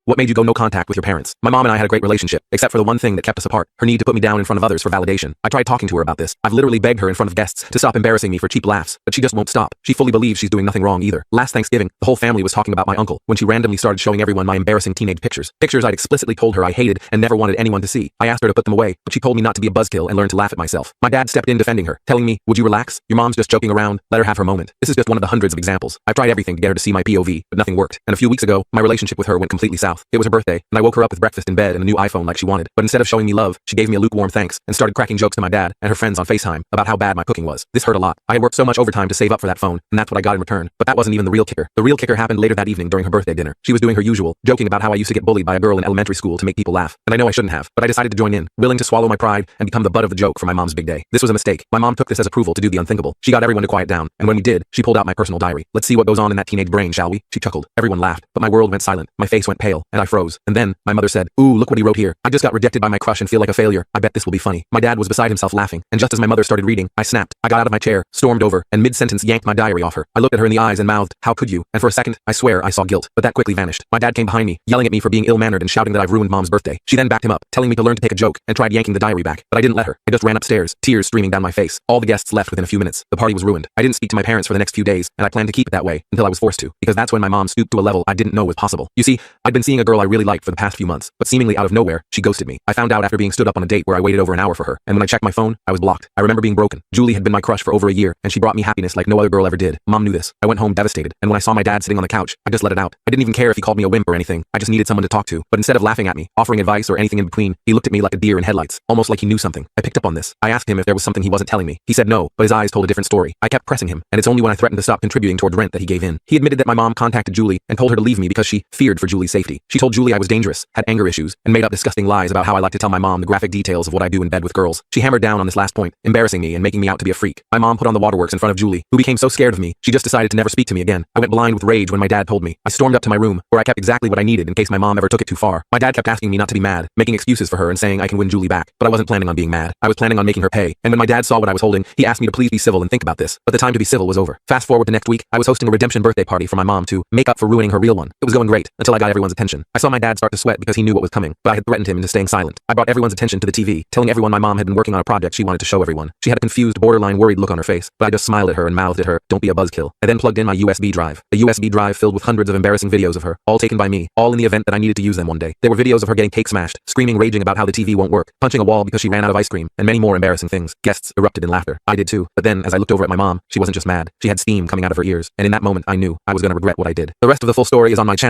What made you go no contact with your parents? My mom and I had a great relationship, except for the one thing that kept us apart, her need to put me down in front of others for validation. I tried talking to her about this. I've literally begged her in front of guests to stop embarrassing me for cheap laughs, but she just won't stop. She fully believes she's doing nothing wrong either. Last Thanksgiving, the whole family was talking about my uncle when she randomly started showing everyone my embarrassing teenage pictures. Pictures I'd explicitly told her I hated and never wanted anyone to see. I asked her to put them away, but she told me not to be a buzzkill and learn to laugh at myself. My dad stepped in defending her, telling me, "Would you relax? Your mom's just joking around. Let her have her moment." This is just one of the hundreds of examples. I've tried everything to get her to see my POV, but nothing worked. And a few weeks ago, my relationship with her went completely south. It was her birthday, and I woke her up with breakfast in bed and a new iPhone like she wanted. But instead of showing me love, she gave me a lukewarm thanks and started cracking jokes to my dad and her friends on FaceTime about how bad my cooking was. This hurt a lot. I had worked so much overtime to save up for that phone, and that's what I got in return. But that wasn't even the real kicker. The real kicker happened later that evening during her birthday dinner. She was doing her usual, joking about how I used to get bullied by a girl in elementary school to make people laugh. And I know I shouldn't have, but I decided to join in, willing to swallow my pride and become the butt of the joke for my mom's big day. This was a mistake. My mom took this as approval to do the unthinkable. She got everyone to quiet down, and when we did, she pulled out my personal diary. "Let's see what goes on in that teenage brain, shall we?" She chuckled. Everyone laughed, but my world went silent. My face went pale, and I froze. And then, my mother said, "Ooh, look what he wrote here. I just got rejected by my crush and feel like a failure. I bet this will be funny." My dad was beside himself laughing, and just as my mother started reading, I snapped. I got out of my chair, stormed over, and mid-sentence yanked my diary off her. I looked at her in the eyes and mouthed, "How could you?" And for a second, I swear I saw guilt, but that quickly vanished. My dad came behind me, yelling at me for being ill-mannered and shouting that I've ruined mom's birthday. She then backed him up, telling me to learn to take a joke, and tried yanking the diary back, but I didn't let her. I just ran upstairs, tears streaming down my face. All the guests left within a few minutes. The party was ruined. I didn't speak to my parents for the next few days, and I planned to keep it that way until I was forced to, because that's when my mom stooped to a level I didn't know was possible. You see, I'd been seeing a girl I really liked for the past few months, but seemingly out of nowhere, she ghosted me. I found out after being stood up on a date where I waited over an hour for her, and when I checked my phone, I was blocked. I remember being broken. Julie had been my crush for over a year, and she brought me happiness like no other girl ever did. Mom knew this. I went home devastated, and when I saw my dad sitting on the couch, I just let it out. I didn't even care if he called me a wimp or anything. I just needed someone to talk to. But instead of laughing at me, offering advice or anything in between, he looked at me like a deer in headlights, almost like he knew something. I picked up on this. I asked him if there was something he wasn't telling me. He said no, but his eyes told a different story. I kept pressing him, and it's only when I threatened to stop contributing toward rent that he gave in. He admitted that my mom contacted Julie and told her to leave me because she feared for Julie's safety. She told Julie I was dangerous, had anger issues, and made up disgusting lies about how I like to tell my mom the graphic details of what I do in bed with girls. She hammered down on this last point, embarrassing me and making me out to be a freak. My mom put on the waterworks in front of Julie, who became so scared of me, she just decided to never speak to me again. I went blind with rage when my dad told me. I stormed up to my room, where I kept exactly what I needed in case my mom ever took it too far. My dad kept asking me not to be mad, making excuses for her and saying I can win Julie back, but I wasn't planning on being mad. I was planning on making her pay, and when my dad saw what I was holding, he asked me to please be civil and think about this, but the time to be civil was over. Fast forward to next week, I was hosting a redemption birthday party for my mom to make up for ruining her real one. It was going great, until I got everyone's attention. I saw my dad start to sweat because he knew what was coming, but I had threatened him into staying silent. I brought everyone's attention to the TV, telling everyone my mom had been working on a project she wanted to show everyone. She had a confused, borderline worried look on her face, but I just smiled at her and mouthed at her, "Don't be a buzzkill." I then plugged in my USB drive. A USB drive filled with hundreds of embarrassing videos of her, all taken by me, all in the event that I needed to use them one day. There were videos of her getting cake smashed, screaming, raging about how the TV won't work, punching a wall because she ran out of ice cream, and many more embarrassing things. Guests erupted in laughter. I did too, but then, as I looked over at my mom, she wasn't just mad. She had steam coming out of her ears, and in that moment I knew I was gonna regret what I did. The rest of the full story is on my channel.